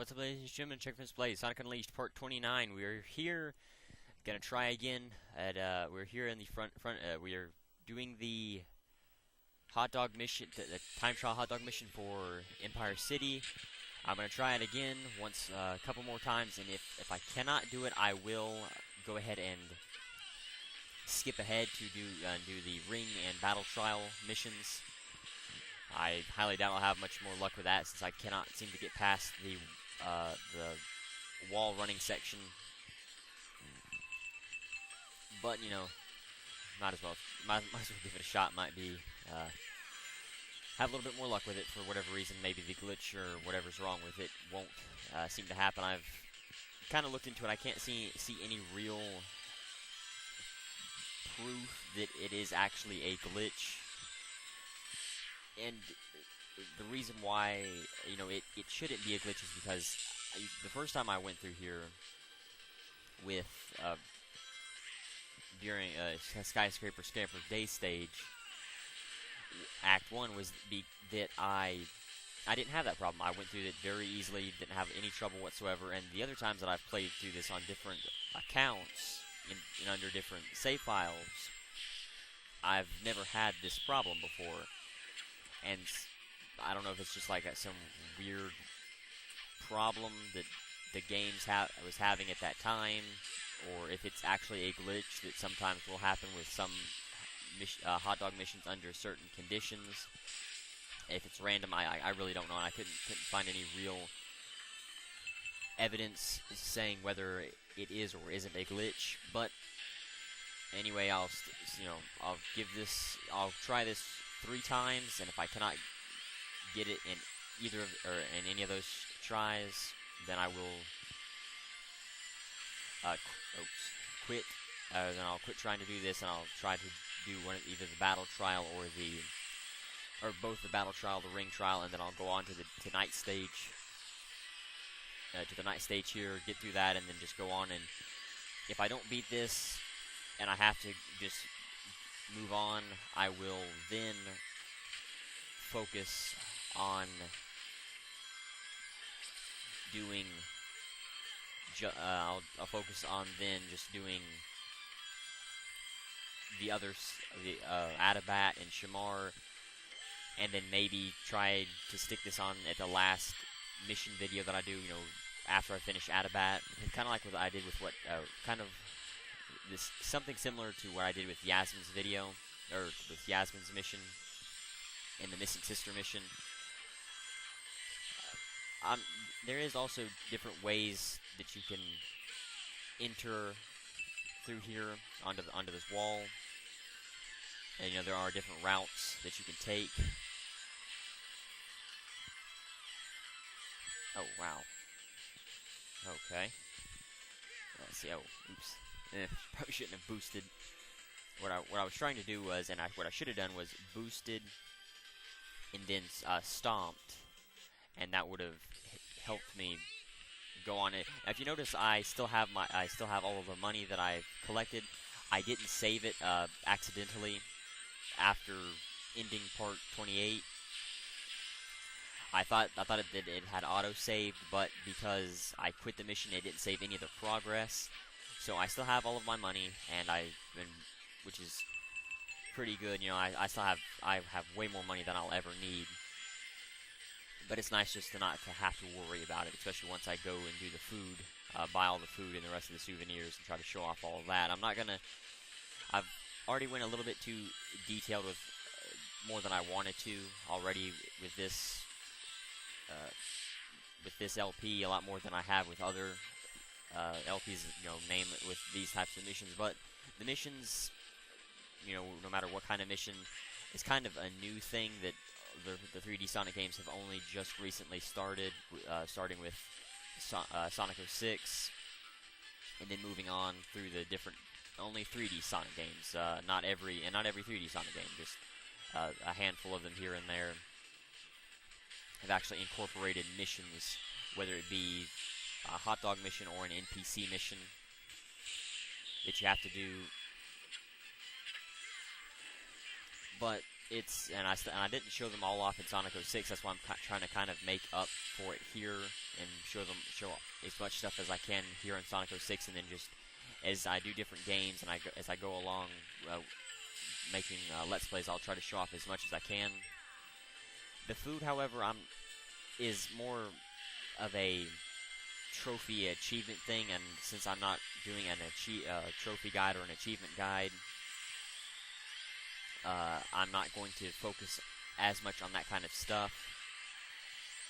What's up, ladies and gentlemen? chuckfinleLP, Sonic Unleashed, Part 29. We're here, gonna try again. We're here in the front. We are doing the hot dog mission, the time trial hot dog mission for Empire City. I'm gonna try it again once, a couple more times, and if I cannot do it, I will go ahead and skip ahead to do the ring and battle trial missions. I highly doubt I'll have much more luck with that since I cannot seem to get past the wall running section. But you know, might as well give it a shot. Might be have a little bit more luck with it for whatever reason. Maybe the glitch or whatever's wrong with it won't seem to happen. I've kind of looked into it. I can't see any real proof that it is actually a glitch. And the reason why, you know, it shouldn't be a glitch is because the first time I went through here with, during a Skyscraper Scamper Day stage, Act 1 was that I didn't have that problem. I went through it very easily, didn't have any trouble whatsoever, and the other times that I've played through this on different accounts, and under different save files, I've never had this problem before. And I don't know if it's just like some weird problem that the games was having at that time, or if it's actually a glitch that sometimes will happen with some hot dog missions under certain conditions. If it's random, I really don't know, and I couldn't find any real evidence saying whether it is or isn't a glitch. But anyway, I'll try this 3 times, and if I cannot get it in in any of those tries, then I will quit. Then I'll quit trying to do this, and I'll try to do either the battle trial or both the battle trial, the ring trial, and then I'll go on to the night stage. To the night stage here, get through that, and then just go on. And if I don't beat this, and I have to just move on, I will then focus on doing I'll focus on then just doing the others, the Adabat and Shamar, and then maybe try to stick this on at the last mission video that I do, you know, after I finish Adabat. Kind of like what I did with something similar to what I did with Yasmin's video, or with Yasmin's mission, and the Missing Sister mission. There is also different ways that you can enter through here onto this wall, and you know there are different routes that you can take. Oh wow. Okay. Let's see. Oh, oops. Probably shouldn't have boosted. What I was trying to do was, what I should have done was boosted and then stomped, and that would have helped me go on it. Now, if you notice, I still have all of the money that I've collected. I didn't save it accidentally after ending part 28. I thought it had auto saved, but because I quit the mission, it didn't save any of the progress. So I still have all of my money, and which is pretty good. You know, I have way more money than I'll ever need. But it's nice just not to have to worry about it, especially once I go and do the food, buy all the food and the rest of the souvenirs and try to show off all of that. I've already went a little bit too detailed with more than I wanted to already with this LP, a lot more than I have with other LPs, you know, name it, with these types of missions. But the missions, you know, no matter what kind of mission, is kind of a new thing that the 3D Sonic games have only just recently started, starting with Sonic 06, and then moving on through the different, only 3D Sonic games, not every 3D Sonic game, just a handful of them here and there have actually incorporated missions, whether it be a hot dog mission or an NPC mission that you have to do. But and I didn't show them all off in Sonic 06. That's why I'm trying to kind of make up for it here and show as much stuff as I can here in Sonic 06, and then just as I do different games and as I go along making Let's Plays, I'll try to show off as much as I can. The food, however, is more of a trophy achievement thing, and since I'm not doing an trophy guide or an achievement guide, I'm not going to focus as much on that kind of stuff.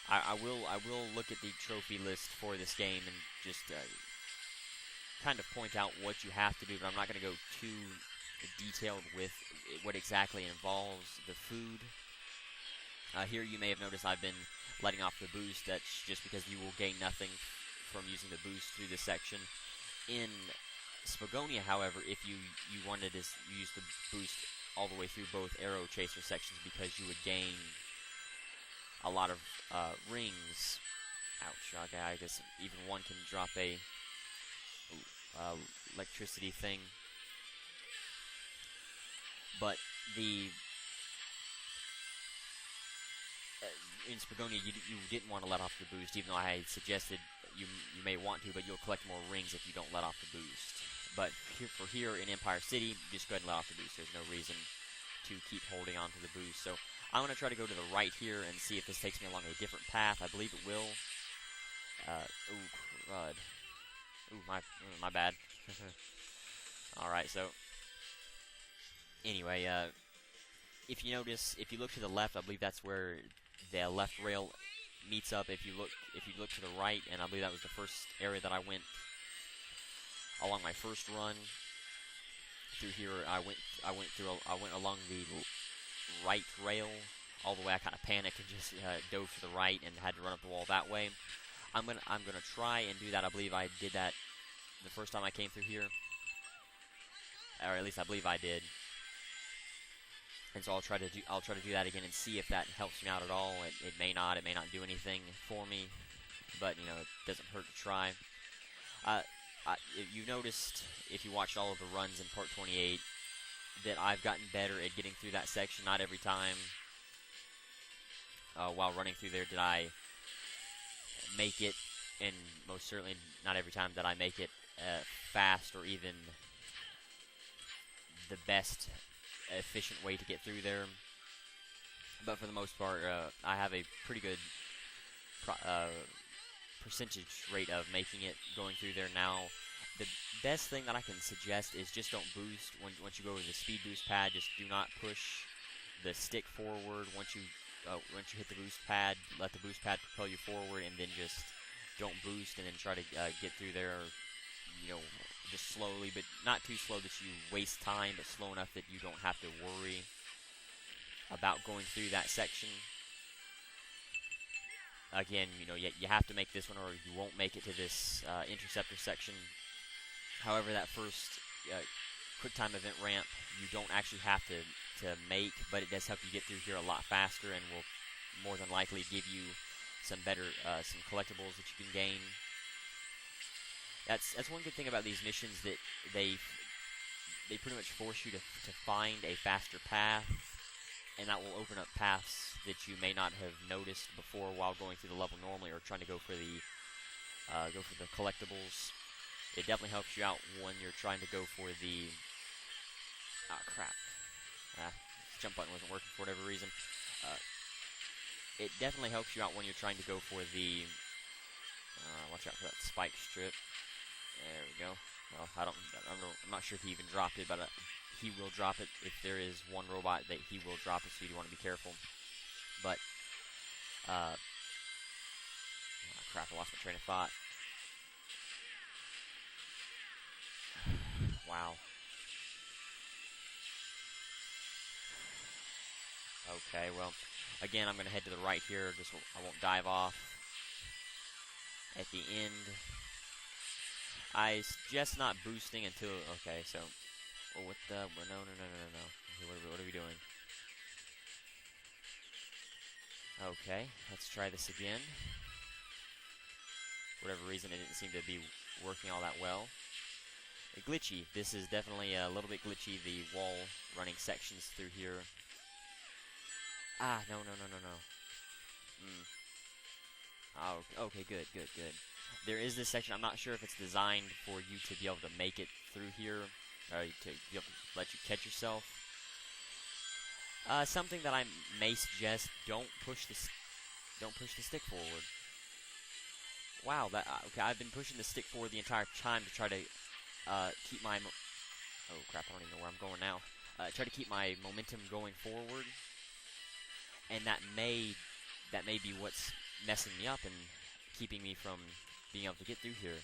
I will look at the trophy list for this game and just kind of point out what you have to do, but I'm not going to go too detailed with what exactly involves the food. Here you may have noticed I've been letting off the boost. That's just because you will gain nothing from using the boost through this section. In Spagonia, however, if you wanted to use the boost all the way through both arrow chaser sections, because you would gain a lot of rings. Ouch, okay, I guess even one can drop a electricity thing. But in Spagonia, you didn't want to let off the boost, even though I had suggested you may want to, but you'll collect more rings if you don't let off the boost. But here in Empire City, just go ahead and let off the boost. There's no reason to keep holding on to the boost. So I'm going to try to go to the right here and see if this takes me along a different path. I believe it will. Ooh, crud. Ooh, my bad. Alright, so anyway, if you notice, if you look to the left, I believe that's where the left rail meets up. If you look to the right, and I believe that was the first area that I went along my first run through here. I went along the right rail all the way. I kind of panicked and just dove to the right and had to run up the wall that way. I'm gonna try and do that. I believe I did that the first time I came through here, or at least I believe I did. And so I'll try to do that again and see if that helps me out at all. It may not do anything for me, but you know, it doesn't hurt to try. You noticed, if you watched all of the runs in Part 28, that I've gotten better at getting through that section. Not every time while running through there did I make it, and most certainly not every time did I make it fast or even the best efficient way to get through there. But for the most part, I have a pretty good percentage rate of making it going through there now. The best thing that I can suggest is just don't boost once you go to the speed boost pad. Just do not push the stick forward once you hit the boost pad. Let the boost pad propel you forward, and then just don't boost, and then try to get through there, you know, just slowly, but not too slow that you waste time, but slow enough that you don't have to worry about going through that section. Again, you know, you have to make this one, or you won't make it to this interceptor section. However, that first quick time event ramp, you don't actually have to make, but it does help you get through here a lot faster, and will more than likely give you some better some collectibles that you can gain. That's one good thing about these missions, that they pretty much force you to find a faster path, and that will open up paths that you may not have noticed before while going through the level normally, or trying to go for the collectibles. It definitely helps you out when you're trying to go for the crap. Jump button wasn't working for whatever reason. It definitely helps you out when you're trying to go for the watch out for that spike strip. There we go. Well, I'm not sure if he even dropped it, but he will drop it. If there is one robot that he will drop it, so you do want to be careful. But crap, I lost my train of thought. Wow. Okay, well, again, I'm going to head to the right here. I won't dive off at the end. I suggest not boosting until... Okay, so... Oh, what the... No. What are we doing? Okay, let's try this again. For whatever reason, it didn't seem to be working all that well. Glitchy. This is definitely a little bit glitchy, the wall running sections through here. Ah, no, no, no, no, no. Mm. Oh, okay, good, good, good. There is this section. I'm not sure if it's designed for you to be able to make it through here, or to be able to let you catch yourself. Something that I may suggest: don't push the stick forward. Wow, that okay. I've been pushing the stick forward the entire time to try to keep my. Oh crap! I don't even know where I'm going now. Try to keep my momentum going forward, and that may be what's messing me up and keeping me from being able to get through here.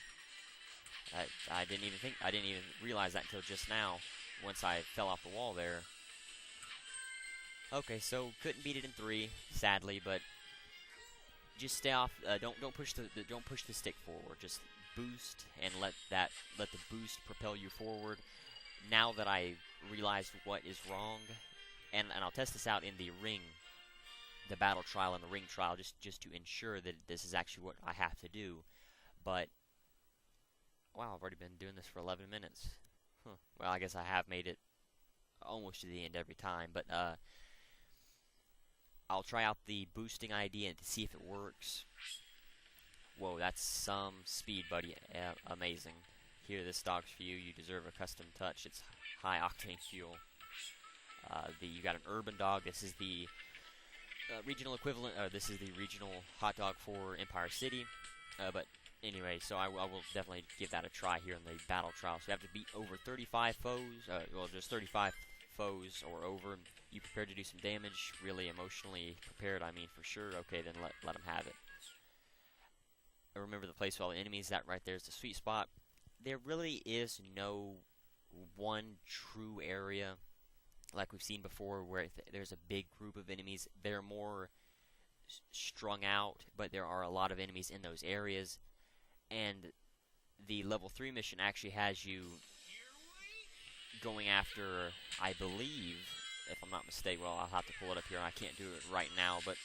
I didn't even realize that until just now, once I fell off the wall there. Okay, so couldn't beat it in 3, sadly, but just stay off. Don't push the stick forward. Just boost and let the boost propel you forward. Now that I realized what is wrong, and I'll test this out in the ring, the battle trial and the ring trial, just to ensure that this is actually what I have to do. But wow, I've already been doing this for 11 minutes. Huh. Well, I guess I have made it almost to the end every time, but I'll try out the boosting idea to see if it works. Whoa, that's some speed, buddy. Amazing. Here, this stock's for you. You deserve a custom touch. It's high octane fuel. You got an urban dog. This is the regional equivalent. This is the regional hot dog for Empire City. But anyway, so I will definitely give that a try here in the battle trial. So you have to beat over 35 foes. Well, just 35 foes or over. You prepared to do some damage? Really emotionally prepared? I mean, for sure. Okay, then let them have it. Remember the place with all the enemies. That right there is the sweet spot. There really is no one true area like we've seen before where there's a big group of enemies. They're more strung out, but there are a lot of enemies in those areas. And the level 3 mission actually has you going after, I believe, if I'm not mistaken, well, I'll have to pull it up here. I can't do it right now, but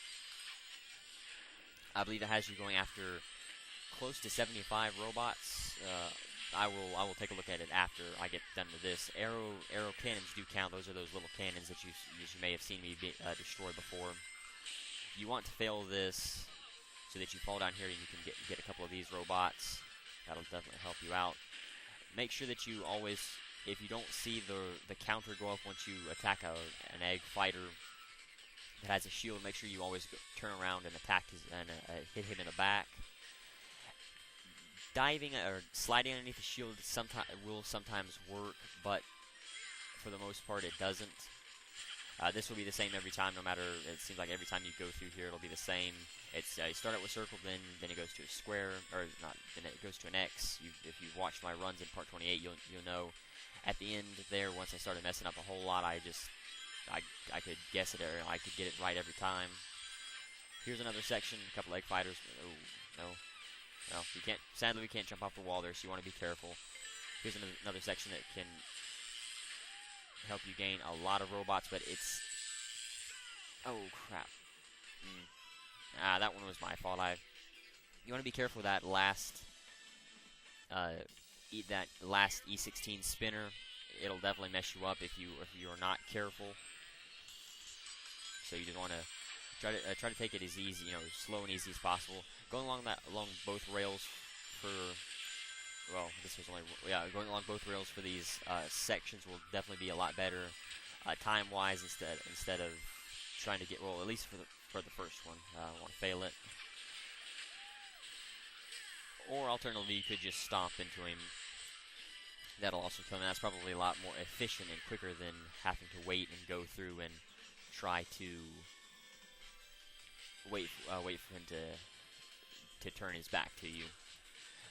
I believe it has you going after close to 75 robots. I will take a look at it after I get done with this. Arrow cannons do count. Those are those little cannons that you may have seen me destroy before. You want to fail this so that you fall down here and you can get a couple of these robots. That'll definitely help you out. Make sure that you always, if you don't see the counter go up once you attack an egg fighter that has a shield, make sure you always turn around and attack hit him in the back. Diving or sliding underneath the shield will sometimes work, but for the most part it doesn't. This will be the same every time, no matter, it seems like every time you go through here it'll be the same. It's you start out with circle, then it goes to a square, or not, then it goes to an X. If you've watched my runs in part 28, you'll know at the end there, once I started messing up a whole lot, I could guess it, or I could get it right every time. Here's another section, a couple egg fighters. Oh, no. No, you can't. Sadly, we can't jump off the wall there, so you want to be careful. Here's another section that can help you gain a lot of robots, but it's... Oh, crap. That one was my fault. You want to be careful with that last E16 spinner. It'll definitely mess you up if you are not careful. So you just want to try to take it as easy, as slow and easy as possible. Going along both rails for, well, this was only, going along both rails for these sections will definitely be a lot better time-wise instead of trying to get, well, at least for the first one. I don't want to fail it. Or alternatively, you could just stomp into him. That'll also come in. That's probably a lot more efficient and quicker than having to wait and go through and try to wait for him to turn his back to you.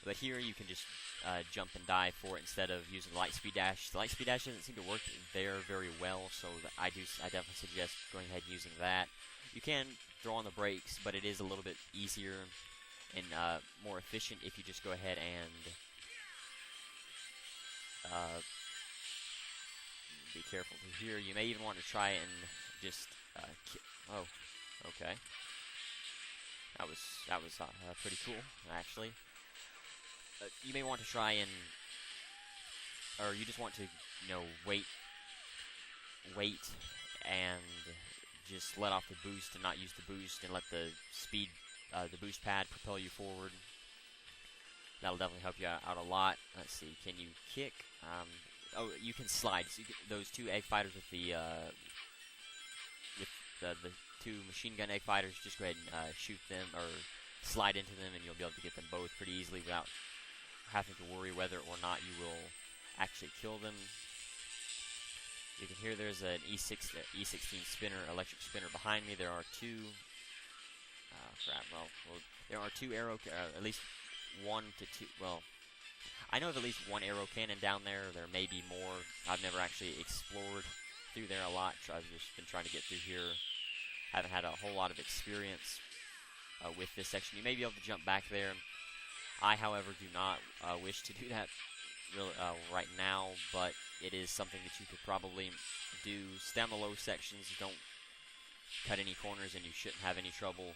But here you can just jump and dive for it instead of using the light speed dash. The light speed dash doesn't seem to work there very well, so I definitely suggest going ahead and using that. You can throw on the brakes, but it is a little bit easier and more efficient if you just go ahead and be careful here. You may even want to try and just oh, okay. That was pretty cool, actually. You may want to try and, or you just want to, wait and just let off the boost and not use the boost and let the speed, the boost pad propel you forward. That'll definitely help you out a lot. Let's see, can you kick? Oh, you can slide. So those two egg fighters with the two machine gun egg fighters, just go ahead and shoot them or slide into them, and you'll be able to get them both pretty easily without having to worry whether or not you will actually kill them. You can hear there's an E16 spinner, electric spinner behind me. There are two. Crap. Well, there are two arrow, at least 1 to 2. Well, I know of at least one arrow cannon down there. There may be more. I've never actually explored through there a lot. I've just been trying to get through here. Haven't had a whole lot of experience with this section. You may be able to jump back there. I, however, do not wish to do that really, right now, but it is something that you could probably do. Stay on the low sections. Don't cut any corners, and you shouldn't have any trouble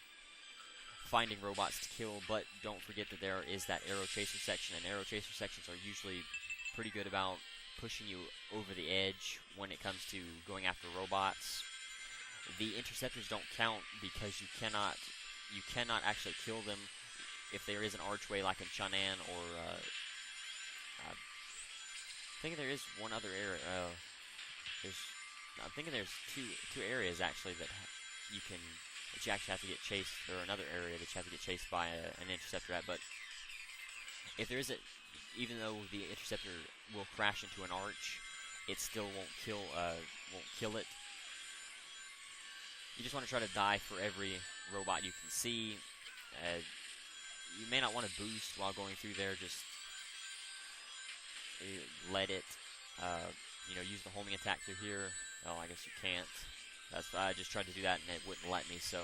finding robots to kill. But don't forget that there is that arrow chaser section, and arrow chaser sections are usually pretty good about pushing you over the edge when it comes to going after robots. The interceptors don't count because you cannot actually kill them if there is an archway like in Chang'an, or I think there is one other area. I'm thinking there's two areas actually that you actually have to get chased, or another area that you have to get chased by an interceptor at. But if there is even though the interceptor will crash into an arch, it still won't kill it. You just want to try to die for every robot you can see. You may not want to boost while going through there. Just let it, use the homing attack through here. Oh, I guess you can't. I just tried to do that and it wouldn't let me. So,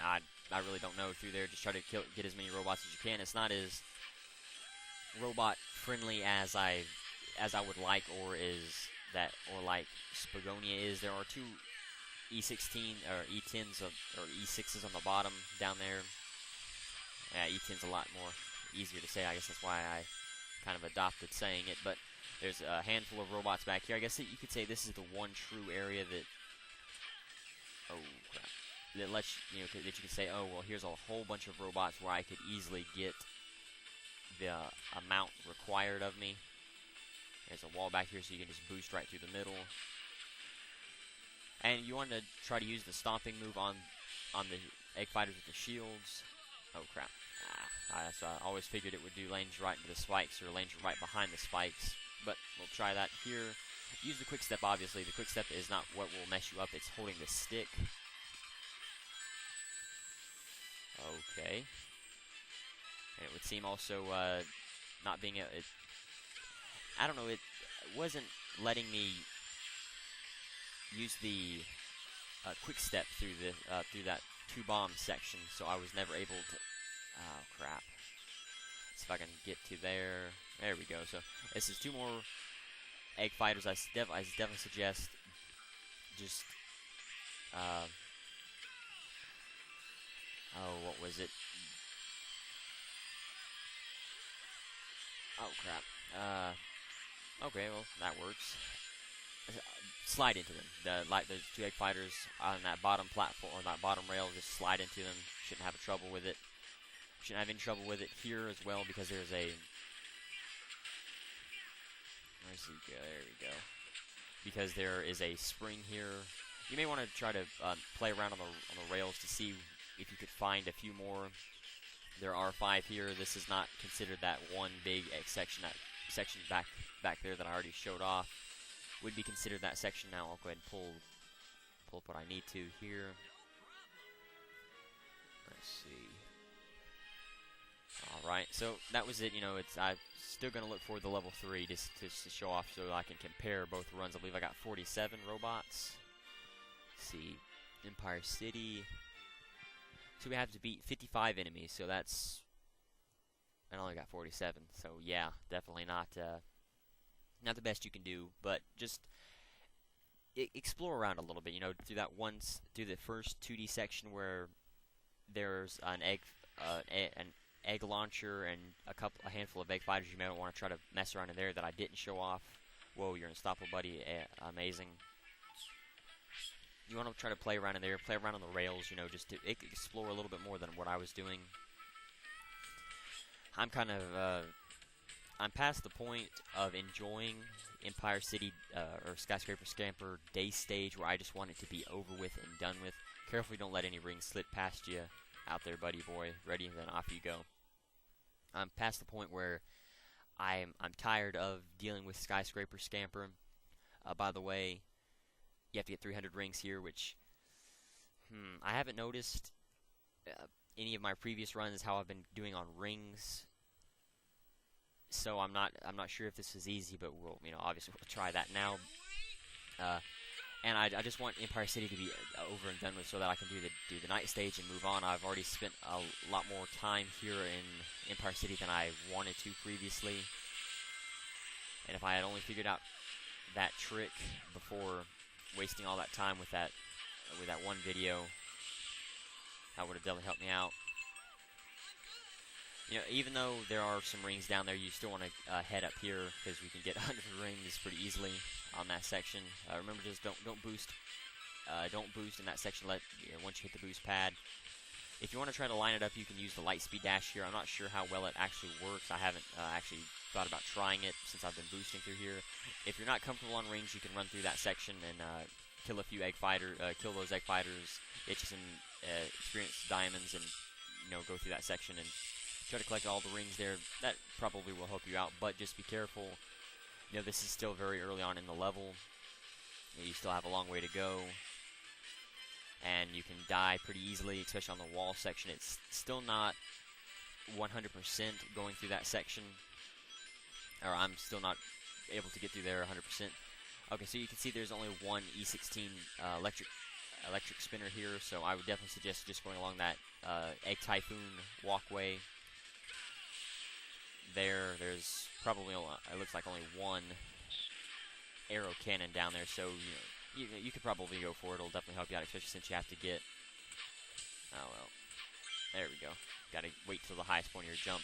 I really don't know through there. Just try to get as many robots as you can. It's not as robot friendly as I would like, or like Spagonia is. There are two E16 or E10s or E6s on the bottom down there. Yeah, E10's a lot more easier to say. I guess that's why I kind of adopted saying it. But there's a handful of robots back here. I guess that you could say this is the one true area that, that lets that you can say, oh well, here's a whole bunch of robots where I could easily get the amount required of me. There's a wall back here, so you can just boost right through the middle. And you want to try to use the stomping move on the egg fighters with the shields. Oh crap! So I always figured it would do range right into the spikes, or range right behind the spikes. But we'll try that here. Use the quick step. Obviously, the quick step is not what will mess you up. It's holding the stick. Okay. And it would seem also not being I don't know. It wasn't letting me use the quick step through that two bomb section, so I was never able to. Oh crap! Let's see if I can get to there. There we go. So this is two more egg fighters. I definitely suggest just what was it? Oh crap. Okay, well that works. Slide into them. Those two egg fighters on that bottom platform, or that bottom rail, just slide into them. Shouldn't have trouble with it. Shouldn't have any trouble with it here as well, because there's a. Where's he go? There we go. Because there is a spring here. You may want to try to play around on the rails to see if you could find a few more. There are 5 here. This is not considered that one big section. That section back there that I already showed off would be considered that section. Now I'll go ahead and pull up what I need to here. Let's see. Alright, so that was it. I'm still going to look for the level 3 just to show off, so I can compare both runs. I believe I got 47 robots. Let's see. Empire City. So we have to beat 55 enemies, so that's. I only got 47, so yeah, definitely not the best you can do, but just explore around a little bit. Through the first 2D section where there's an egg launcher and a handful of egg fighters. You may want to try to mess around in there that I didn't show off. Whoa, you're unstoppable, buddy! Amazing. you want to try to play around in there, play around on the rails, you know, just to explore a little bit more than what I was doing. I'm kind of, I'm past the point of enjoying Empire City, or Skyscraper Scamper day stage, where I just want it to be over with and done with. Carefully don't let any rings slip past you out there, buddy boy. Ready? Then off you go. I'm past the point where I'm tired of dealing with Skyscraper Scamper. By the way, you have to get 300 rings here, which I haven't noticed any of my previous runs how I've been doing on rings. So I'm not sure if this is easy, but we'll, you know, obviously we'll try that now. And I just want Empire City to be over and done with, so that I can do the night stage and move on. I've already spent a lot more time here in Empire City than I wanted to previously. And if I had only figured out that trick before wasting all that time with that one video, that would have definitely helped me out. You know, even though there are some rings down there, you still want to head up here, because we can get 100 rings pretty easily on that section. Remember, just don't boost. Don't boost in that section. Once you hit the boost pad. If you want to try to line it up, you can use the light speed dash here. I'm not sure how well it actually works. I haven't actually thought about trying it since I've been boosting through here. If you're not comfortable on rings, you can run through that section and kill a few kill those egg fighters, get you some experienced diamonds, and go through that section and try to collect all the rings there. That probably will help you out, but just be careful. This is still very early on in the level. You still have a long way to go, and you can die pretty easily, especially on the wall section. It's still not 100% going through that section, or I'm still not able to get through there 100%. Okay, so you can see there's only one E16 electric spinner here, so I would definitely suggest just going along that Egg Typhoon walkway. There's probably it looks like only one arrow cannon down there, so you could probably go for it. It'll definitely help you out, especially since you have to get. Oh well, there we go. Got to wait till the highest point of your jump.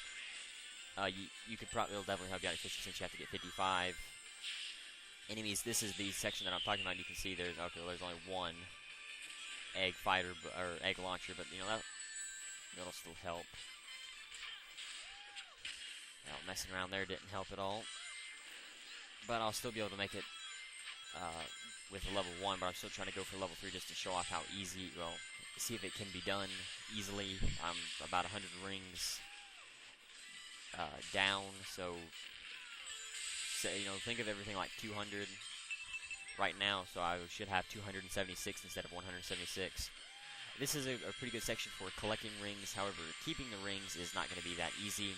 It'll definitely help you out, especially since you have to get 55 enemies. This is the section that I'm talking about. You can see there's only one egg fighter or egg launcher, but that'll still help. Well, messing around there didn't help at all, but I'll still be able to make it with a level 1. But I'm still trying to go for level 3 just to show off how easy. Well, see if it can be done easily. I'm about 100 rings down, so think of everything like 200 right now. So I should have 276 instead of 176. This is a pretty good section for collecting rings. However, keeping the rings is not going to be that easy.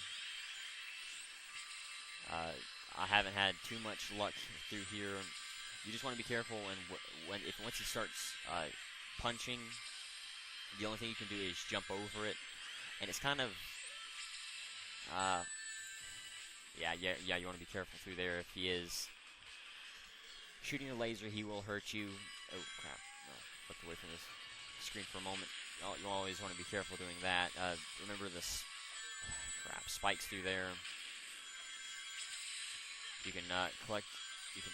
I haven't had too much luck through here. You just want to be careful, and once he starts punching, the only thing you can do is jump over it, and it's kind of you want to be careful through there. If he is shooting a laser, he will hurt you. Oh crap! No, looked away from this screen for a moment. You always want to be careful doing that. Remember this spikes through there. You can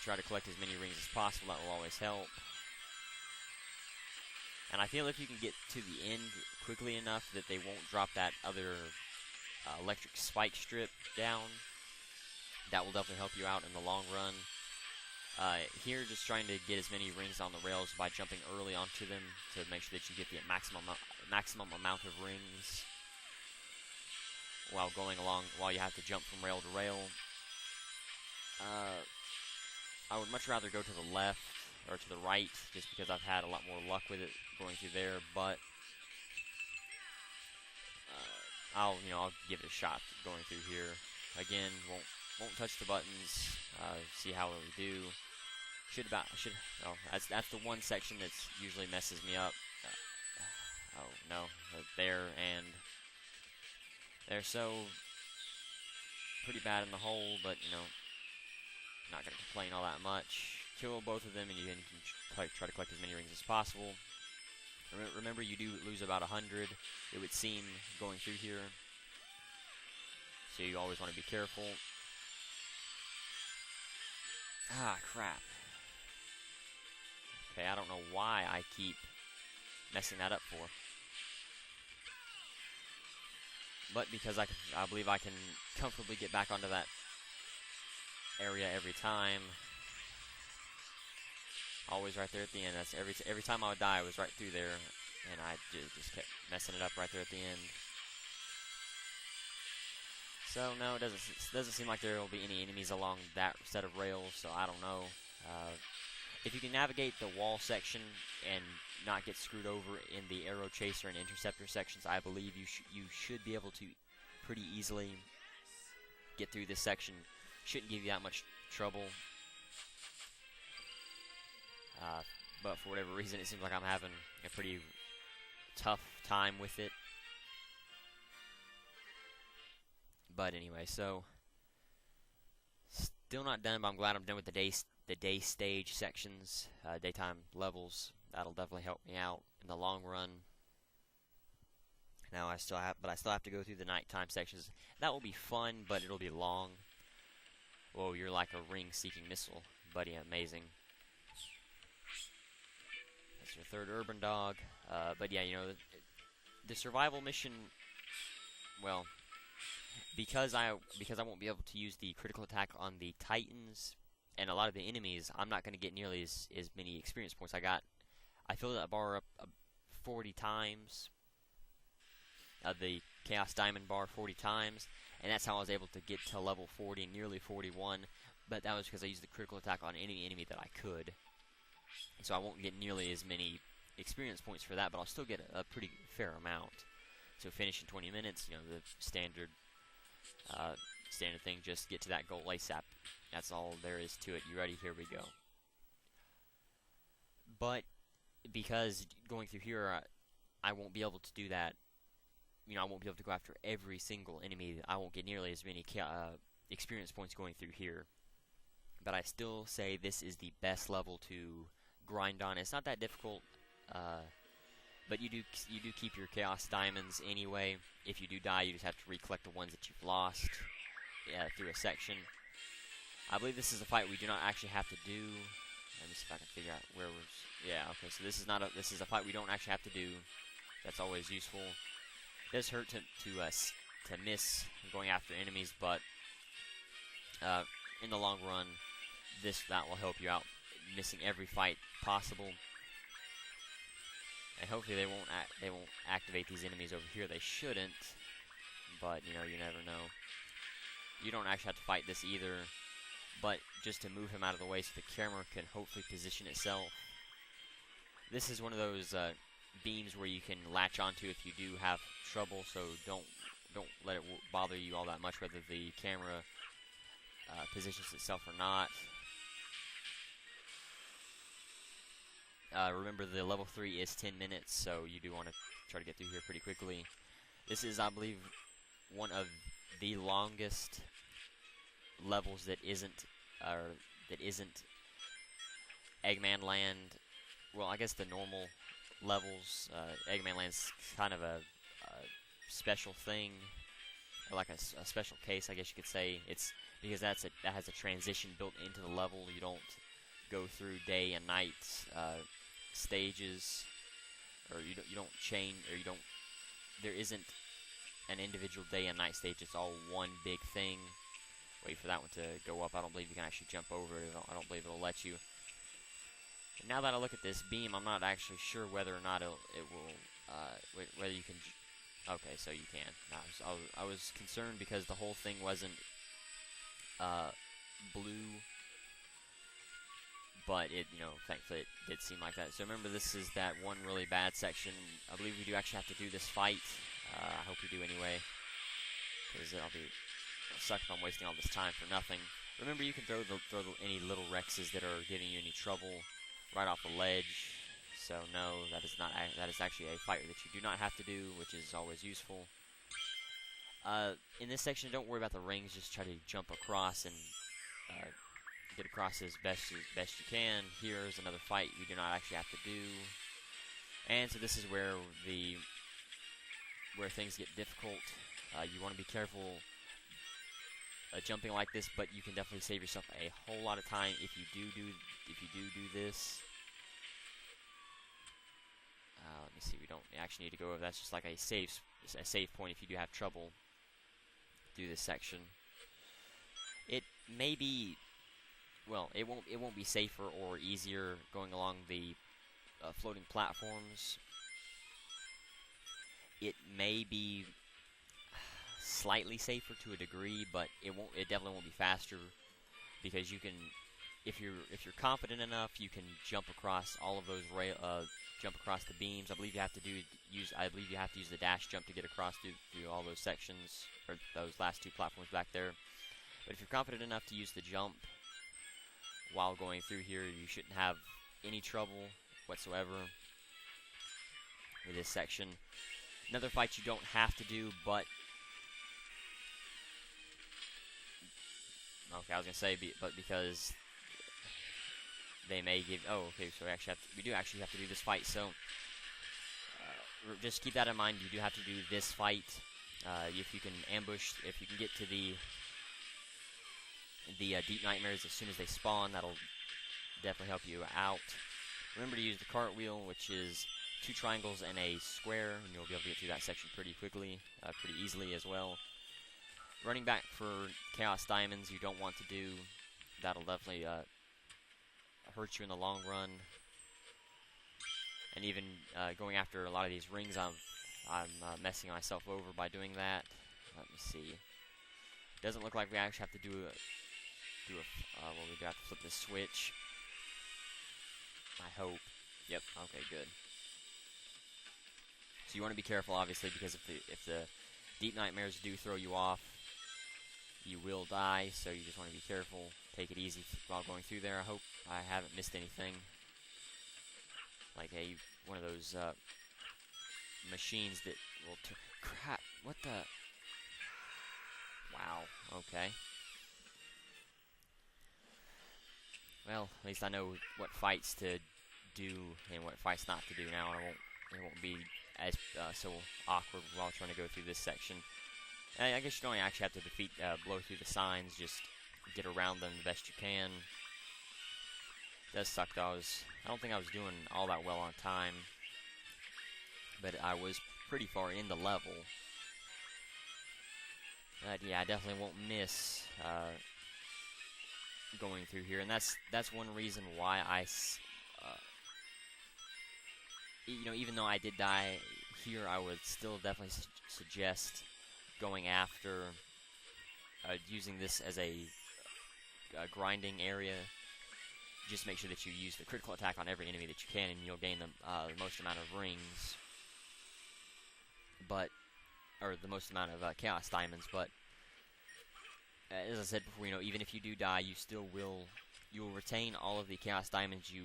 try to collect as many rings as possible. That will always help. And I feel if you can get to the end quickly enough that they won't drop that other electric spike strip down, that will definitely help you out in the long run. Here, just trying to get as many rings on the rails by jumping early onto them to make sure that you get the maximum amount of rings while going along, while you have to jump from rail to rail. I would much rather go to the left or to the right, just because I've had a lot more luck with it going through there. But I'll give it a shot going through here. Again, won't touch the buttons. See how we do. That's the one section that's usually messes me up. Oh no, there and they're so pretty bad in the hole, but not going to complain all that much. Kill both of them, and you can try to collect as many rings as possible. Remember, you do lose about 100, it would seem, going through here. So you always want to be careful. Ah, crap. Okay, I don't know why I keep messing that up for. But because I believe I can comfortably get back onto that area every time. Always right there at the end. That's every time I would die, I was right through there, and I just kept messing it up right there at the end. So no, it doesn't seem like there will be any enemies along that set of rails. So I don't know. If you can navigate the wall section and not get screwed over in the arrow chaser and interceptor sections, I believe you should be able to pretty easily get through this section. Shouldn't give you that much trouble. But for whatever reason, it seems like I'm having a pretty tough time with it. But anyway, so still not done, but I'm glad I'm done with the day stage sections, daytime levels. That'll definitely help me out in the long run. Now I still have to go through the nighttime sections. That will be fun, but it'll be long. Whoa, you're like a ring-seeking missile, buddy. Amazing. That's your third urban dog. But yeah, you know, the survival mission. Well, because I won't be able to use the critical attack on the Titans and a lot of the enemies, I'm not going to get nearly as many experience points. I filled that bar up 40 times. The Chaos Diamond bar 40 times, and that's how I was able to get to level 40, nearly 41. But that was because I used the critical attack on any enemy that I could. So I won't get nearly as many experience points for that, but I'll still get a pretty fair amount. So finish in 20 minutes, you know, the standard thing, just get to that goal ASAP. That's all there is to it. You ready? Here we go. But because going through here, I won't be able to do that. You know, I won't be able to go after every single enemy. I won't get nearly as many experience points going through here. But I still say this is the best level to grind on. It's not that difficult, but you do keep your Chaos Diamonds anyway. If you do die, you just have to recollect the ones that you've lost through a section. I believe this is a fight we do not actually have to do. Let me see if I can figure out where we're. Yeah, okay. So this is a fight we don't actually have to do. That's always useful. It does hurt to miss going after enemies, but in the long run, that will help you out, missing every fight possible. And hopefully they won't activate these enemies over here. They shouldn't, but you know, you never know. You don't actually have to fight this either, but just to move him out of the way so the camera can hopefully position itself. This is one of those beams where you can latch onto if you do have trouble, so don't let it bother you all that much whether the camera positions itself or not. Remember, the level 3 is 10 minutes, so you do want to try to get through here pretty quickly. This is, I believe, one of the longest levels that isn't Eggman Land. Well, I guess the normal levels. Eggman Land's kind of a special thing, or like a special case, I guess you could say. It's because that has a transition built into the level. You don't go through day and night stages, or you don't chain, or you don't. There isn't an individual day and night stage. It's all one big thing. Wait for that one to go up. I don't believe you can actually jump over it. I don't believe it'll let you. And now that I look at this beam, I'm not actually sure whether or not it will. Whether you can. Okay, so you can. No, I was concerned because the whole thing wasn't blue. But it, you know, thankfully it did seem like that. So remember, this is that one really bad section. I believe we do actually have to do this fight. I hope we do anyway, because it'll suck if I'm wasting all this time for nothing. Remember, you can throw any little Rexes that are giving you any trouble right off the ledge. So no, that is actually a fight that you do not have to do, which is always useful. In this section, don't worry about the rings. Just try to jump across and get across as best you can. Here's another fight you do not actually have to do. And so this is where things get difficult. You want to be careful jumping like this, but you can definitely save yourself a whole lot of time if you do this. Let me see. We don't actually need to go over. That's just like a save point if you do have trouble through this section. It may be, well, it won't be safer or easier going along the floating platforms. It may be slightly safer to a degree, but it definitely won't be faster, because you can, if you're confident enough, you can jump across all of those jump across the beams. I believe you have to use the dash jump to get across through all those sections, or those last two platforms back there. But if you're confident enough to use the jump while going through here, you shouldn't have any trouble whatsoever with this section. Another fight you don't have to do, but okay, I was gonna say, but because they may give. Oh, okay. So we do actually have to do this fight. So just keep that in mind. You do have to do this fight. If you can get to the deep nightmares as soon as they spawn, that'll definitely help you out. Remember to use the cartwheel, which is 2 triangles and a square, and you'll be able to get through that section pretty quickly, pretty easily as well. Running back for Chaos Diamonds, you don't want to do. That'll definitely hurt you in the long run. And even going after a lot of these rings, I'm messing myself over by doing that. Let me see. Doesn't look like we actually have to do well, we do have to flip this switch. I hope. Yep. Okay. Good. So you want to be careful, obviously, because if the deep nightmares do throw you off, you will die. So you just want to be careful. Take it easy while going through there. I hope I haven't missed anything. Like one of those machines that will. Crap! What the? Wow. Okay. Well, at least I know what fights to do and what fights not to do now. It won't be as so awkward while trying to go through this section. And I guess you don't actually have to blow through the signs. Just get around them the best you can. It does suck though. I don't think I was doing all that well on time, but I was pretty far in the level. But yeah, I definitely won't miss going through here, and that's one reason why I, even though I did die here, I would still definitely suggest going after using this as a grinding area. Just make sure that you use the critical attack on every enemy that you can, and you'll gain the most amount of rings, or the most amount of Chaos Diamonds. But as I said before, even if you do die, you will retain all of the Chaos Diamonds you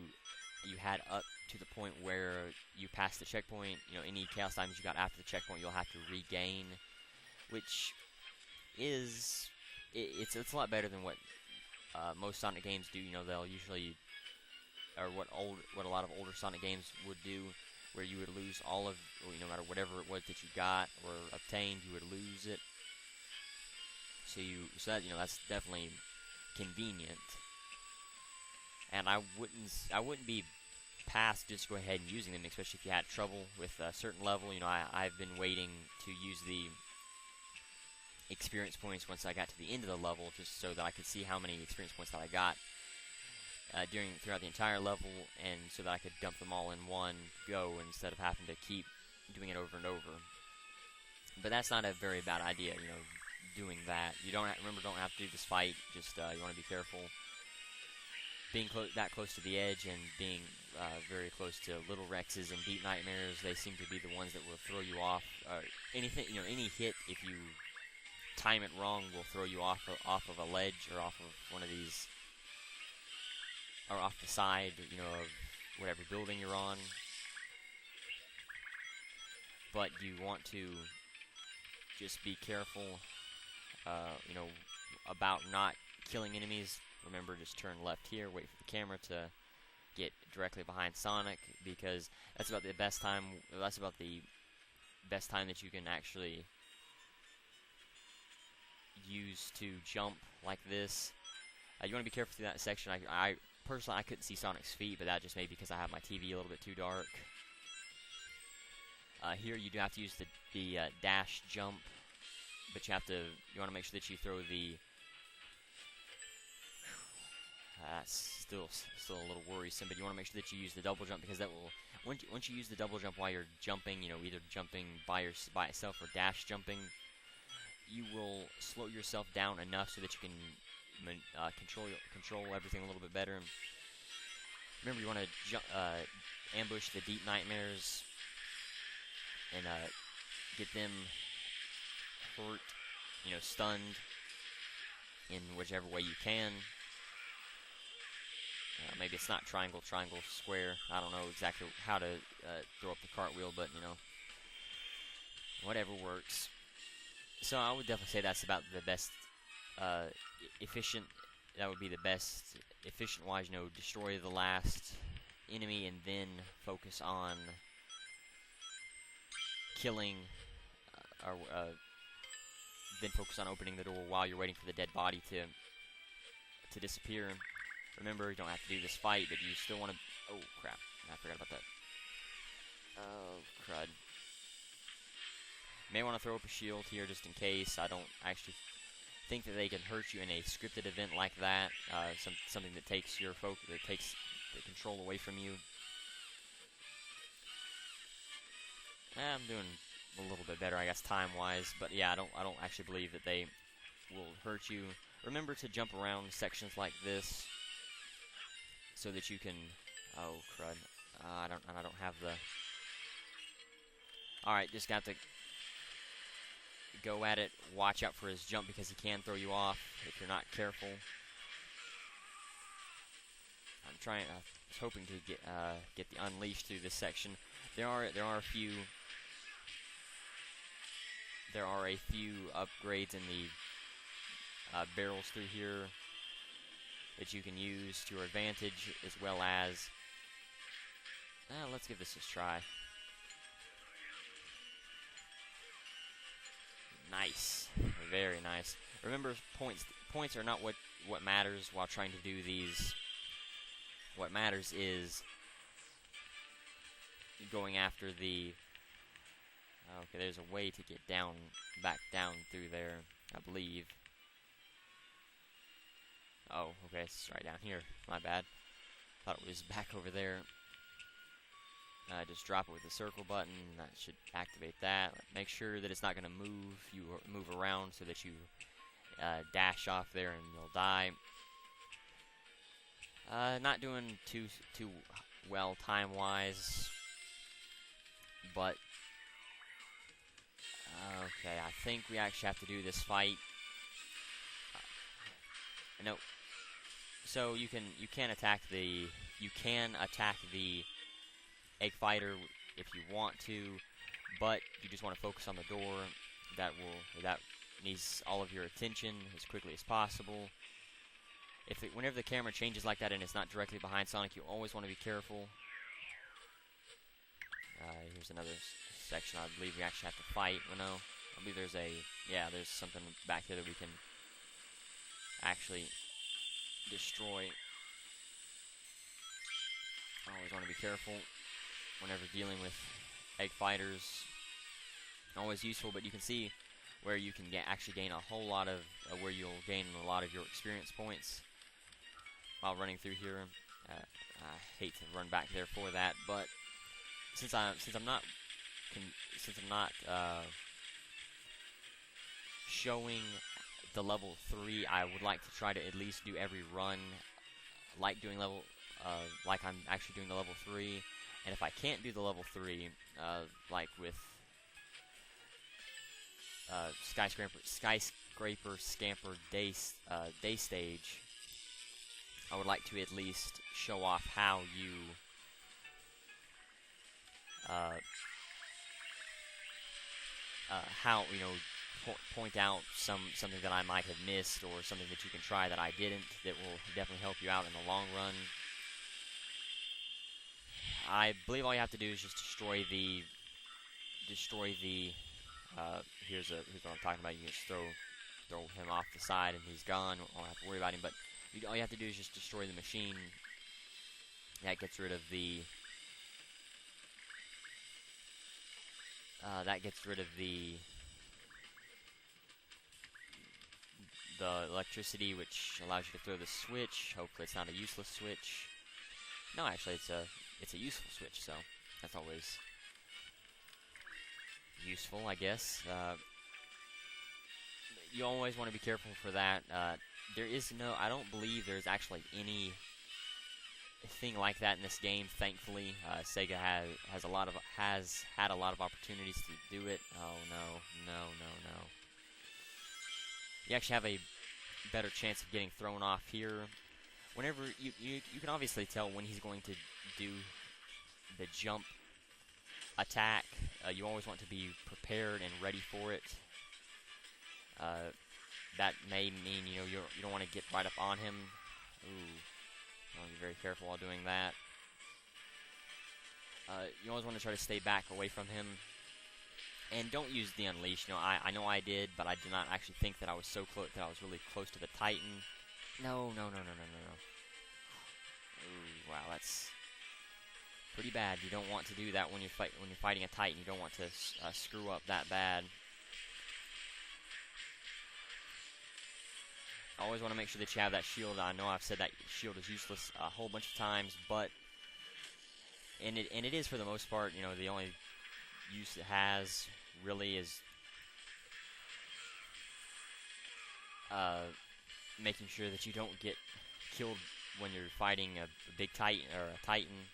had up to the point where you passed the checkpoint. Any Chaos Diamonds you got after the checkpoint, you'll have to regain, which is it's a lot better than what most Sonic games do. They'll usually, or what a lot of older Sonic games would do, where you would lose all of, no matter whatever it was that you got or obtained, you would lose it. So that's definitely convenient. And I wouldn't be past just go ahead and using them, especially if you had trouble with a certain level. I've been waiting to use the experience points once I got to the end of the level, just so that I could see how many experience points that I got throughout the entire level, and so that I could dump them all in one go instead of having to keep doing it over and over. But that's not a very bad idea, doing that. You don't have to do this fight. Just you want to be careful. Being that close to the edge and being very close to Little Rexes and Deep Nightmares, they seem to be the ones that will throw you off. Anything, any hit, if you time it wrong, will throw you off of a ledge or off of one of these, or off the side, of whatever building you're on. But you want to just be careful, about not killing enemies. Remember, just turn left here, wait for the camera to get directly behind Sonic, because that's about the best time. That's about the best time that you can actually use to jump like this. You want to be careful through that section. I personally, I couldn't see Sonic's feet, but that just may be because I have my TV a little bit too dark. Here you do have to use the dash jump, but you want to make sure that you throw the. That's still a little worrisome, but you want to make sure that you use the double jump, because that will once you use the double jump while you're jumping, either jumping by itself or dash jumping, you will slow yourself down enough so that you can control everything a little bit better. Remember, you want to ambush the deep nightmares and get them hurt, stunned in whichever way you can. Maybe it's not triangle, square. I don't know exactly how to throw up the cartwheel, but whatever works. So I would definitely say that's about the best efficient. That would be the best efficient-wise. Destroy the last enemy and then focus on killing, or then focus on opening the door while you're waiting for the dead body to disappear. Remember, you don't have to do this fight, but you still want to. Oh crap! I forgot about that. Oh crud! You may want to throw up a shield here just in case. I don't actually think that they can hurt you in a scripted event like that. Something that takes your takes the control away from you. I'm doing a little bit better, I guess, time-wise, but yeah, I don't actually believe that they will hurt you. Remember to jump around sections like this so that you can. Oh crud! I don't have the. All right, just got to go at it. Watch out for his jump because he can throw you off if you're not careful. I was hoping to get the unleash through this section. There are a few upgrades in the barrels through here that you can use to your advantage, as well as. Let's give this a try. Nice, very nice. Remember, points are not what matters while trying to do these. What matters is going after the. Okay, there's a way to get back down through there, I believe. Oh, okay, it's right down here. My bad. Thought it was back over there. Just drop it with the circle button. That should activate that. Make sure that it's not going to move. You move around so that you dash off there and you'll die. Not doing too well time-wise, but okay. I think we actually have to do this fight. No. So you can attack the egg fighter if you want to, but you just want to focus on the door. That needs all of your attention as quickly as possible. Whenever the camera changes like that and it's not directly behind Sonic, you always want to be careful. Here's another section. I believe we actually have to fight. Well, no, I believe there's something back here that we can actually destroy. Always want to be careful whenever dealing with egg fighters. Always useful, but you can see where you can actually gain a whole lot of where you'll gain a lot of your experience points while running through here. I hate to run back there for that, but since I'm not showing the level 3, I would like to try to at least do every run like like I'm actually doing the level 3. And if I can't do the level 3, like with skyscraper scamper day stage, I would like to at least show off how you point out something that I might have missed, or something that you can try that I didn't, that will definitely help you out in the long run. I believe all you have to do is just destroy the. Here's what I'm talking about. You can just throw him off the side and he's gone. You won't have to worry about him. But all you have to do is just destroy the machine. That gets rid of the that gets rid of the electricity, which allows you to throw the switch. Hopefully it's not a useless switch. No, actually it's a useful switch, so that's always useful, I guess. You always want to be careful for that. I don't believe there's actually any thing like that in this game. Thankfully, Sega has had a lot of opportunities to do it. Oh no. You actually have a better chance of getting thrown off here. Whenever you can obviously tell when he's going to do the jump attack. You always want to be prepared and ready for it. That may mean you don't want to get right up on him. Ooh, you want to be very careful while doing that. You always want to try to stay back away from him. And don't use the Unleash. I know I did, but I did not actually think that I was so close, that I was really close to the Titan. No. Ooh, wow, that's pretty bad. You don't want to do that when you're fighting a Titan. You don't want to screw up that bad. Always want to make sure that you have that shield. I know I've said that shield is useless a whole bunch of times, but and it is for the most part. The only use it has really is making sure that you don't get killed when you're fighting a big Titan or a Titan.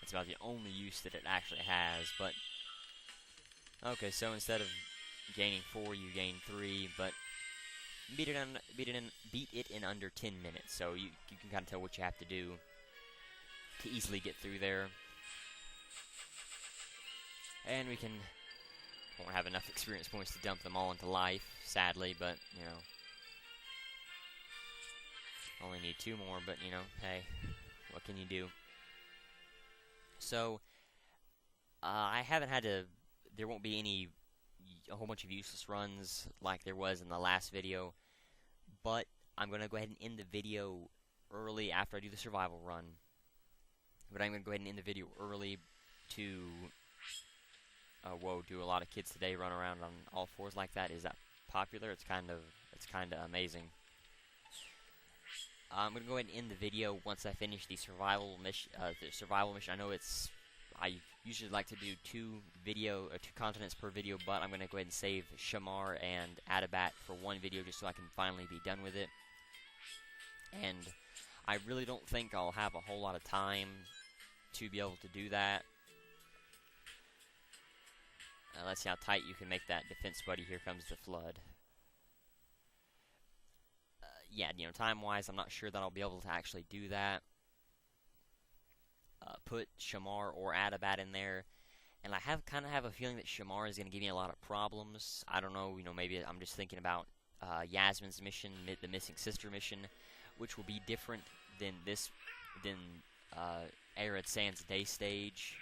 That's about the only use that it actually has. But okay, so instead of gaining 4, you gain 3, but beat it in under 10 minutes. So you can kind of tell what you have to do to easily get through there. And we won't have enough experience points to dump them all into life, sadly, but, only need 2 more, but, hey, what can you do? So, I haven't had to, there won't be a whole bunch of useless runs like there was in the last video, but I'm going to go ahead and end the video early after I do the survival run. But I'm going to go ahead and end the video early to... whoa, do a lot of kids today run around on all 4s like that? Is that popular? It's kind of amazing. I'm gonna go ahead and end the video once I finish the survival mission. I know I usually like to do 2 continents per video, but I'm gonna go ahead and save Shamar and Adabat for 1 video just so I can finally be done with it. And I really don't think I'll have a whole lot of time to be able to do that. Let's see how tight you can make that defense buddy. Here comes the flood. Yeah, time-wise, I'm not sure that I'll be able to actually do that. Put Shamar or Adabat in there. And I kind of have a feeling that Shamar is going to give me a lot of problems. I don't know, maybe I'm just thinking about Yasmin's mission, the Missing Sister mission, which will be different than Arid Sands Day stage.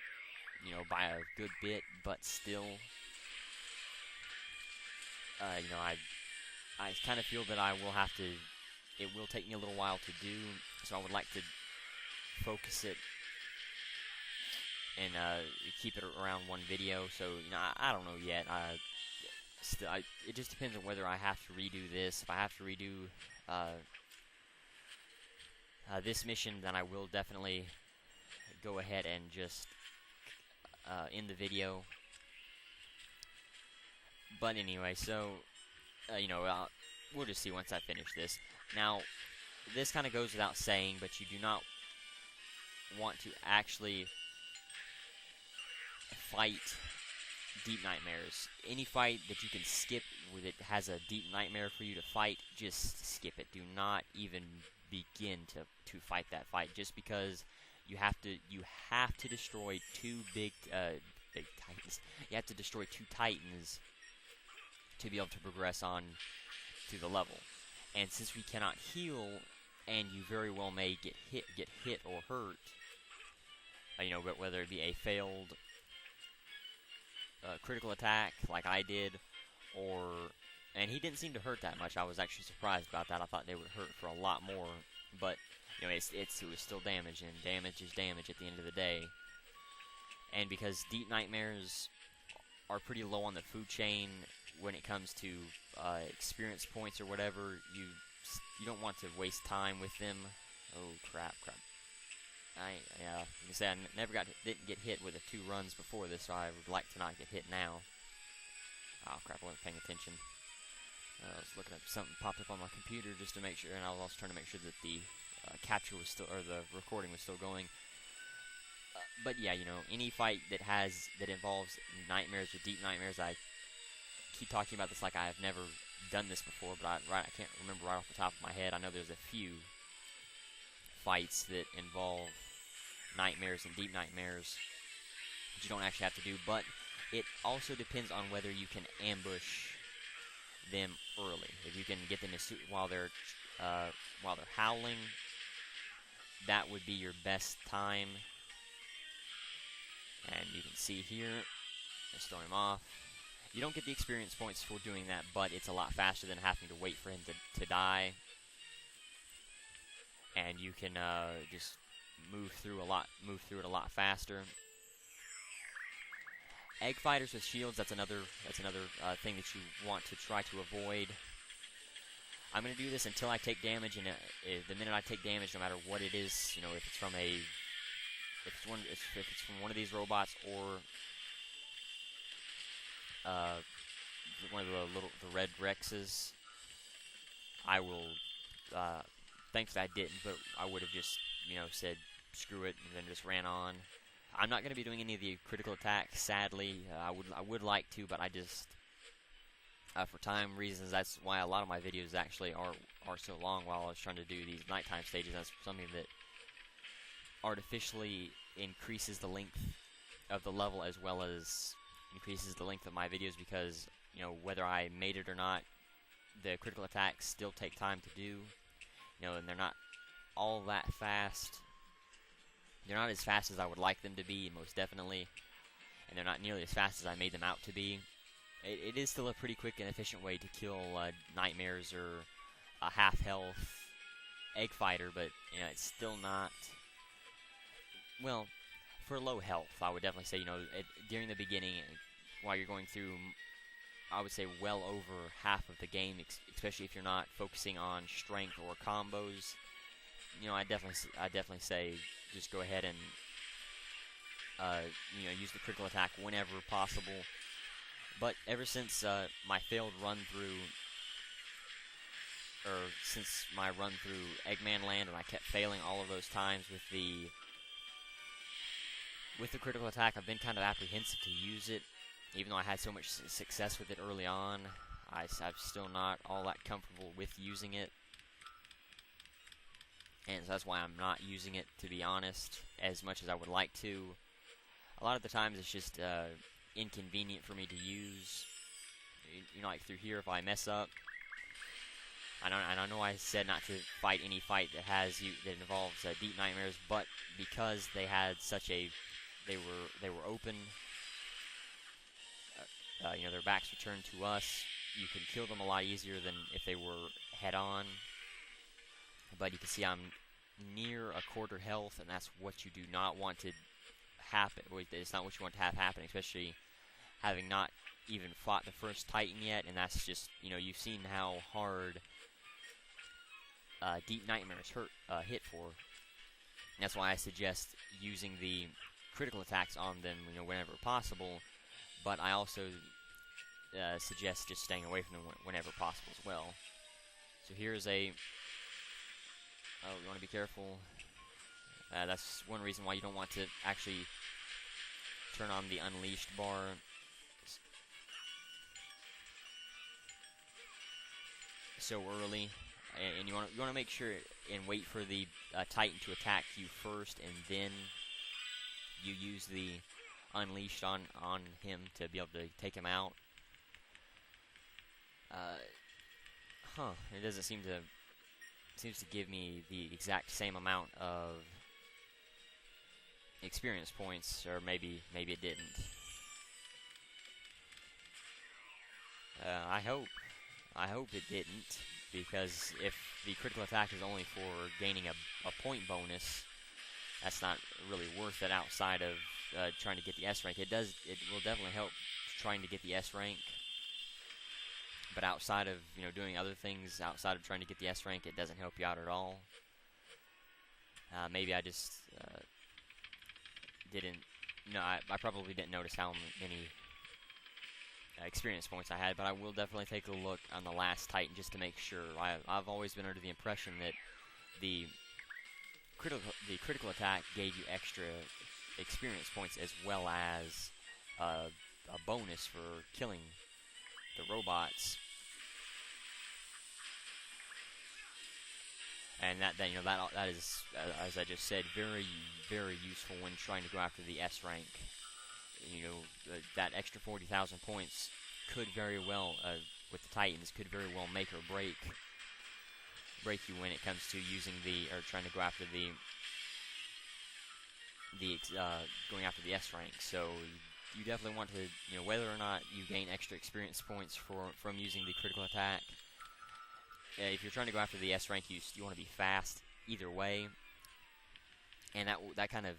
By a good bit, but still, I kind of feel that it will take me a little while to do, so I would like to focus it and keep it around 1 video. So, I don't know yet. It just depends on whether I have to redo this. If I have to redo this mission, then I will definitely go ahead and just end the video. But anyway, so we'll just see once I finish this. Now, this kind of goes without saying, but you do not want to actually fight deep nightmares. Any fight that you can skip with it has a deep nightmare for you to fight, just skip it. Do not even begin to fight that fight, just because you have to destroy 2 big titans. You have to destroy 2 titans to be able to progress on to the level. And since we cannot heal, and you very well may get hit or hurt, but whether it be a failed critical attack like I did, and he didn't seem to hurt that much. I was actually surprised about that. I thought they would hurt for a lot more, but it was still damage, and damage is damage at the end of the day. and because Deep Nightmares are pretty low on the food chain when it comes to experience points or whatever, you don't want to waste time with them. Oh crap! Yeah, like I said, I never didn't get hit with the 2 runs before this, so I would like to not get hit now. Oh crap! I wasn't paying attention. I was looking up something popped up on my computer just to make sure, and I was also trying to make sure that the capture was still, or the recording was still going. But yeah, you know, any fight that involves nightmares or deep nightmares, I keep talking about this like I have never done this before, but I can't remember right off the top of my head. I know there's a few fights that involve nightmares and deep nightmares that you don't actually have to do, but it also depends on whether you can ambush them early. If you can get them while they're howling, that would be your best time. And you can see here, just throw him off. You don't get the experience points for doing that, but it's a lot faster than having to wait for him to die. And you can just move through it a lot faster. Egg fighters with shields, that's another thing that you want to try to avoid. I'm going to do this until I take damage, and the minute I take damage, no matter what it is, you know, if it's from one of these robots or one of the red Rexes, I will. Thankfully, I didn't, but I would have just, you know, said screw it and then just ran on. I'm not going to be doing any of the critical attacks, sadly. I would like to, but I just for time reasons, that's why a lot of my videos actually are so long. While I was trying to do these nighttime stages, that's something that artificially increases the length of the level as well as increases the length of my videos, because, you know, whether I made it or not, the critical attacks still take time to do, you know, and they're not all that fast. They're not as fast as I would like them to be, most definitely, and they're not nearly as fast as I made them out to be. It is still a pretty quick and efficient way to kill nightmares or a half-health egg fighter, but, you know, it's still not. Well, for low health, I would definitely say, you know, during the beginning, while you're going through, I would say well over half of the game, especially if you're not focusing on strength or combos. You know, I definitely say just go ahead and you know, use the critical attack whenever possible. But ever since my failed run through, or since my run through Eggman Land, and I kept failing all of those times with the critical attack, I've been kind of apprehensive to use it. Even though I had so much success with it early on, I'm still not all that comfortable with using it. And so that's why I'm not using it, to be honest, as much as I would like to. A lot of the times it's just inconvenient for me to use. You know, like through here, if I mess up, I know I said not to fight any fight that involves deep nightmares, but because they had such a they were open. You know, their backs were turned to us. You can kill them a lot easier than if they were head-on. But you can see I'm near a quarter health, and that's what you do not want to happen. It's not what you want to have happen, especially having not even fought the first Titan yet. And that's just, you know, you've seen how hard Deep Nightmares hit for. And that's why I suggest using the critical attacks on them, you know, whenever possible. But I also suggest just staying away from them whenever possible as well. So here's a. Oh, you want to be careful. That's one reason why you don't want to actually turn on the unleashed bar. So early, and you want to make sure and wait for the Titan to attack you first, and then you use the unleashed on him to be able to take him out. It doesn't seem to. Seems to give me the exact same amount of experience points, or maybe it didn't. I hope it didn't, because if the critical attack is only for gaining a point bonus, that's not really worth it outside of trying to get the S rank. It will definitely help trying to get the S rank. But outside of, doing other things outside of trying to get the S rank, it doesn't help you out at all. Maybe I just didn't. I probably didn't notice how many experience points I had, but I will definitely take a look on the last Titan just to make sure. I've always been under the impression that the critical attack gave you extra experience points as well as a bonus for killing the robots. And that is, as I just said, very, very useful when trying to go after the S rank. That extra 40,000 points could very well, with the Titans, could very well make or break you when it comes to using trying to go after going after the S rank. So you definitely want to, whether or not you gain extra experience points from using the critical attack. If you're trying to go after the S rank, you want to be fast either way, and that kind of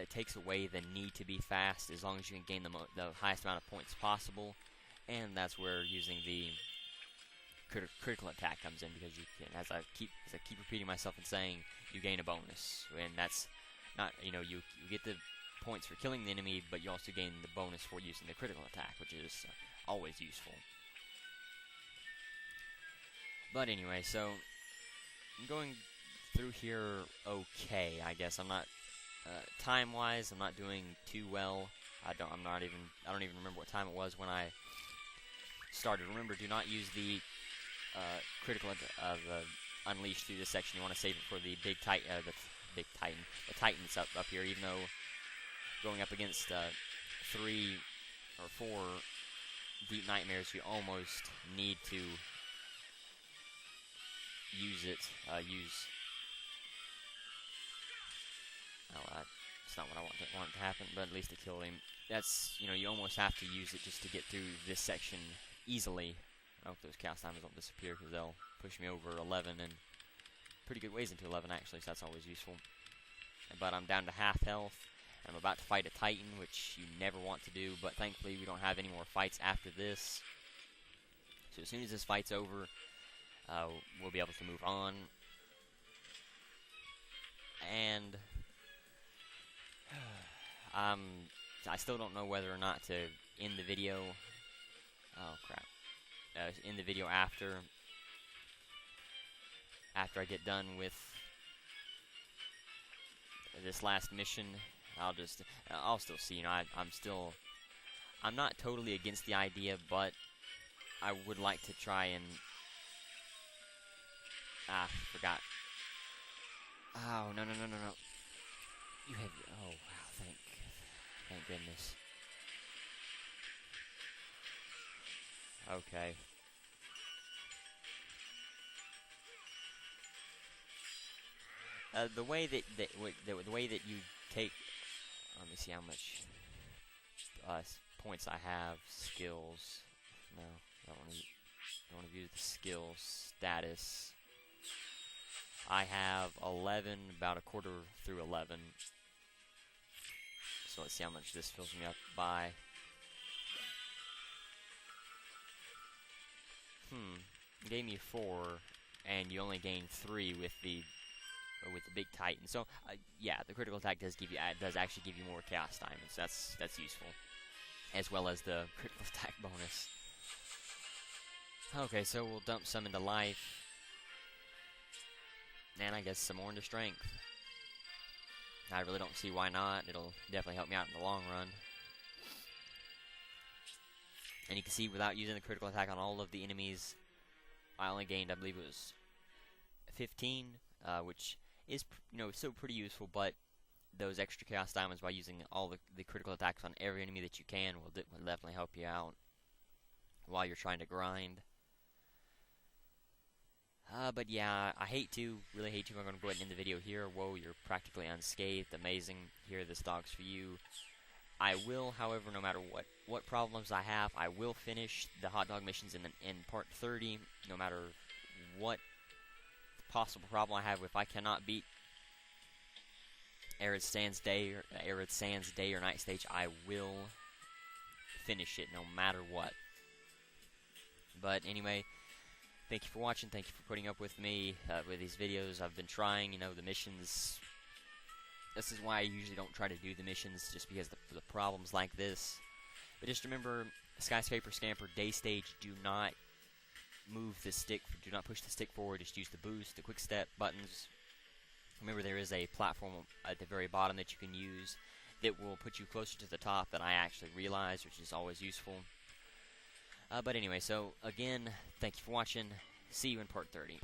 takes away the need to be fast as long as you can gain the highest amount of points possible, and that's where using the critical attack comes in, because you can, as I keep repeating myself and saying, you gain a bonus, and that's not, you get the points for killing the enemy, but you also gain the bonus for using the critical attack, which is always useful. But anyway, so I'm going through here okay, I guess. I'm not time-wise, I'm not doing too well. I don't even remember what time it was when I started. Remember, do not use the critical unleash through this section. You want to save it for the big Titan, the Titans up here. Even though going up against 3 or 4 deep nightmares, you almost need to use it. It's not what I want to happen, but at least to kill him. That's, you almost have to use it just to get through this section easily. I hope those cast timers don't disappear, because they'll push me over 11, and pretty good ways into 11 actually, so that's always useful. But I'm down to half health. I'm about to fight a Titan, which you never want to do, but thankfully we don't have any more fights after this. So as soon as this fight's over, we'll be able to move on. And I still don't know whether or not to end the video. Oh crap! End the video after I get done with this last mission. I'll still see. I'm not totally against the idea, but I would like to try and forgot. Oh, no. You have, oh, wow, thank goodness. Okay. The way that you take, let me see how much points I have. Skills. No, I don't want to view the skills status. I have 11, about a quarter through 11. So let's see how much this fills me up by. Gave me 4, and you only gain 3 with the big Titan. So yeah, the critical attack does actually give you more chaos diamonds. That's useful, as well as the critical attack bonus. Okay, so we'll dump some into life. And I guess some more into strength. I really don't see why not. It'll definitely help me out in the long run. And you can see, without using the critical attack on all of the enemies, I only gained, I believe it was 15, which is, still pretty useful, but those extra chaos diamonds, by using all the critical attacks on every enemy that you can, will definitely help you out while you're trying to grind. But yeah, really hate to. I'm going to go ahead and end the video here. Whoa, you're practically unscathed. Amazing. Here, this dog's for you. I will, however, no matter what problems I have, I will finish the hot dog missions in part 30, no matter what possible problem I have. If I cannot beat Arid Sands Day or Night stage, I will finish it no matter what. But anyway, thank you for watching. Thank you for putting up with me with these videos. I've been trying, the missions. This is why I usually don't try to do the missions, just because the problems like this. But just remember, Skyscraper Scamper Day Stage, do not move the stick, do not push the stick forward, just use the boost, the quick step buttons. Remember, there is a platform at the very bottom that you can use that will put you closer to the top than I actually realized, which is always useful. But anyway, so again, thank you for watching. See you in part 30.